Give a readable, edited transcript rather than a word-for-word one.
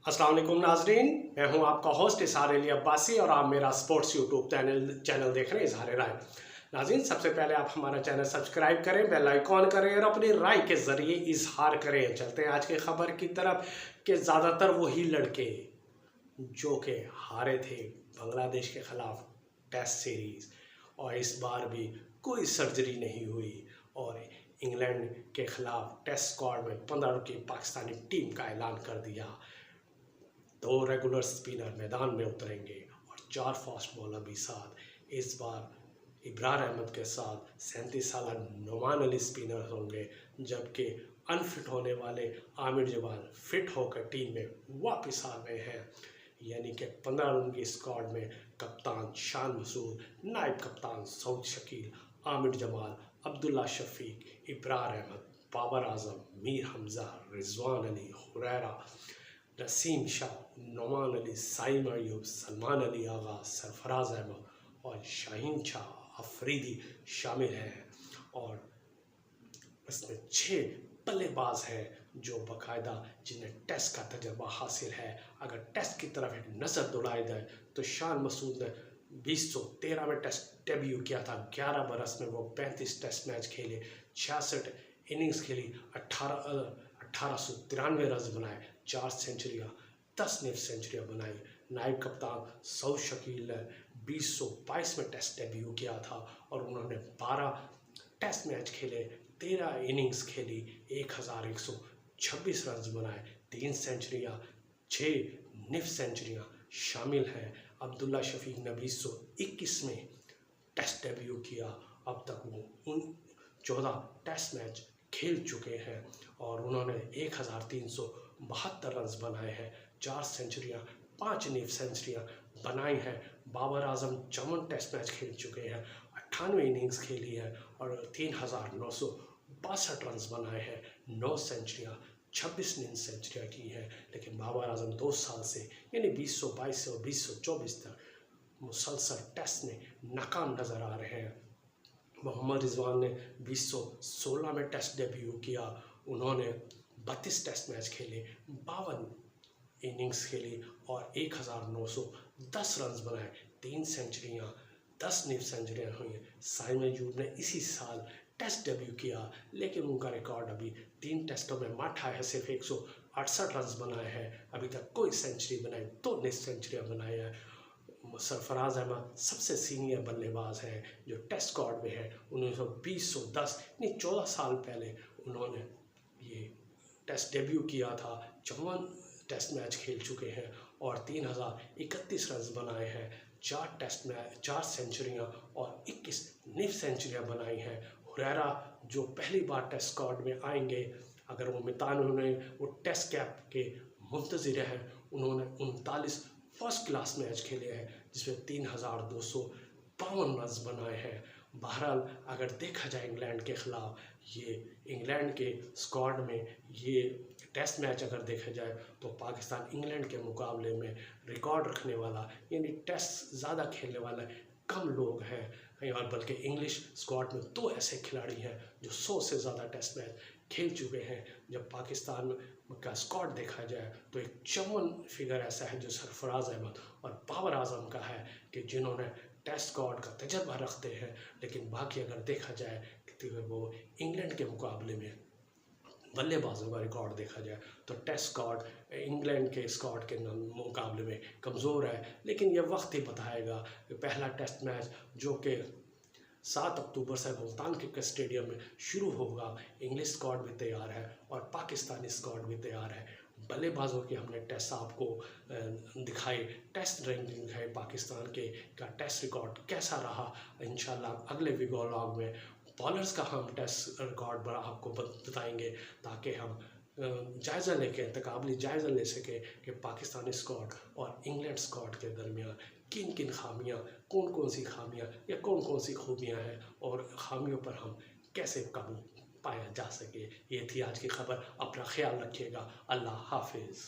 अस्सलाम वालेकुम नाजरीन, मैं हूं आपका होस्ट इज़हार अली अब्बासी और आप मेरा स्पोर्ट्स यूट्यूब चैनल देख रहे हैं इज़हार राय। नाजरीन, सबसे पहले आप हमारा चैनल सब्सक्राइब करें, बेल आइकॉन करें और अपनी राय के ज़रिए इजहार करें। चलते हैं आज की खबर की तरफ कि ज़्यादातर वही लड़के जो कि हारे थे बांग्लादेश के ख़िलाफ़ टेस्ट सीरीज़, और इस बार भी कोई सर्जरी नहीं हुई और इंग्लैंड के ख़िलाफ़ टेस्ट स्क्वाड में 15 की पाकिस्तानी टीम का ऐलान कर दिया। 2 रेगुलर स्पिनर मैदान में उतरेंगे और 4 फास्ट बॉलर भी साथ। इस बार इब्रार अहमद के साथ 37 साल नुमान अली स्पिनर होंगे, जबकि अनफिट होने वाले आमिर जमाल फिट होकर टीम में वापस आ गए हैं। यानी कि 15 रन की स्क्वाड में कप्तान शान मसूद, नायब कप्तान सऊद शकील, आमिर जमाल, अब्दुल्ला शफीक, इब्रार अहमद, बाबर आजम, मीर हमजा, रिजवान अली, हुरैरा, नसीम शाह, नुमान अली, साइम अयूब, सलमान अली आगा, सरफराज अहमद और शाहीन शाह अफरीदी शामिल हैं। और इसमें 6 बल्लेबाज हैं जो बाकायदा जिन्हें टेस्ट का तजर्बा हासिल है। अगर टेस्ट की तरफ एक नज़र दौड़ाई जाए तो शान मसूद ने 2013 में टेस्ट डेब्यू किया था। 11 बरस में वो 35 टेस्ट मैच खेले, 66 इनिंग्स खेली, 1893 रन बनाए, 4 सेंचुरियाँ, 10 निफ सेंचुरियाँ बनाई। नायब कप्तान सऊद शकील ने 2022 में टेस्ट डेब्यू किया था और उन्होंने 12 टेस्ट मैच खेले, 13 इनिंग्स खेली, 1126 रन बनाए, 3 सेंचुरियाँ, 6 निफ सेंचुरियाँ शामिल हैं। अब्दुल्ला शफीक ने 2021 में टेस्ट डेब्यू किया। अब तक वो 14 टेस्ट मैच खेल चुके हैं और उन्होंने 1372 रन बनाए हैं, 4 सेंचुरियाँ, 5 नीफ सेंचुरियाँ बनाई हैं। बाबर आजम 54 टेस्ट मैच खेल चुके हैं, 98 इनिंग्स खेली है और 3962 रन बनाए हैं, 9 सेंचुरियाँ, 26 नीफ सेंचुरियाँ की हैं। लेकिन बाबर आजम 2 साल से यानी 2022 से और 2024 तक मुसलसल टेस्ट में नाकाम नज़र आ रहे हैं। मोहम्मद रिजवान ने 2016 में टेस्ट डेब्यू किया। उन्होंने 32 टेस्ट मैच खेले, 52 इनिंग्स खेली और 1910 रन बनाए, 3 सेंचुरियाँ, 10 नीफ सेंचुरियाँ हुई। साइम अयूब ने इसी साल टेस्ट डेब्यू किया, लेकिन उनका रिकॉर्ड अभी 3 टेस्टों में माठा है, सिर्फ 168 रन बनाए हैं, अभी तक कोई सेंचुरी बनाई, 2 निफ सेंचुरियाँ बनाई हैं। सरफराज अहमद सबसे सीनियर बल्लेबाज हैं जो टेस्ट स्क्वाड में है। 1920-10 यानी 14 साल पहले उन्होंने ये टेस्ट डेब्यू किया था। 54 टेस्ट मैच खेल चुके हैं और 3031 रन बनाए हैं, 4 टेस्ट मैच, 4 सेंचुरियाँ और 21 निफ सेंचुरियाँ बनाई हैं। हुरैरा जो पहली बार टेस्ट स्क्वाड में आएंगे, अगर वो मैदान में वो टेस्ट कैप के मुंतज़िर हैं, उन्होंने 39 फर्स्ट क्लास मैच खेले हैं जिसमें 3252 रन बनाए हैं। बहरहाल अगर देखा जाए इंग्लैंड के ख़िलाफ़, ये इंग्लैंड के स्क्वाड में ये टेस्ट मैच अगर देखा जाए तो पाकिस्तान इंग्लैंड के मुकाबले में रिकॉर्ड रखने वाला यानी टेस्ट ज़्यादा खेलने वाला कम लोग हैं। और बल्कि इंग्लिश स्क्वाड में 2 ऐसे खिलाड़ी हैं जो 100 से ज़्यादा टेस्ट मैच खेल चुके हैं। जब पाकिस्तान का स्क्वाड देखा जाए तो एक 54 फिगर ऐसा है जो सरफराज अहमद और बाबर आजम का है कि जिन्होंने टेस्ट स्क्वाड का तजर्बा रखते हैं। लेकिन बाकी अगर देखा जाए तो वो इंग्लैंड के मुकाबले में बल्लेबाजों का रिकॉर्ड देखा जाए तो टेस्ट स्क्वाड इंग्लैंड के स्क्वाड के मुकाबले में कमज़ोर है। लेकिन ये वक्त ही बताएगा कि पहला टेस्ट मैच जो कि 7 अक्टूबर से मुल्तान क्रिकेट स्टेडियम में शुरू होगा, इंग्लिश स्क्वाड भी तैयार है और पाकिस्तानी स्क्वाड भी तैयार है। बल्लेबाजों के हमने टेस्ट आपको दिखाए, टेस्ट रैंकिंग दिखाई पाकिस्तान के का टेस्ट रिकॉर्ड कैसा रहा। इंशाल्लाह अगले व्लॉग में बॉलर्स का हम टेस्ट रिकॉर्ड आपको बताएंगे ताकि हम जायज़ा लेके तकाबली जायज़ा ले सके कि पाकिस्तानी स्क्वाड और इंग्लैंड स्क्वाड के दरमियान किन किन खामियां, कौन कौन सी खामियां या कौन कौन सी खूबियां हैं और खामियों पर हम कैसे काबू पाया जा सके। ये थी आज की खबर। अपना ख्याल रखिएगा। अल्लाह हाफिज़।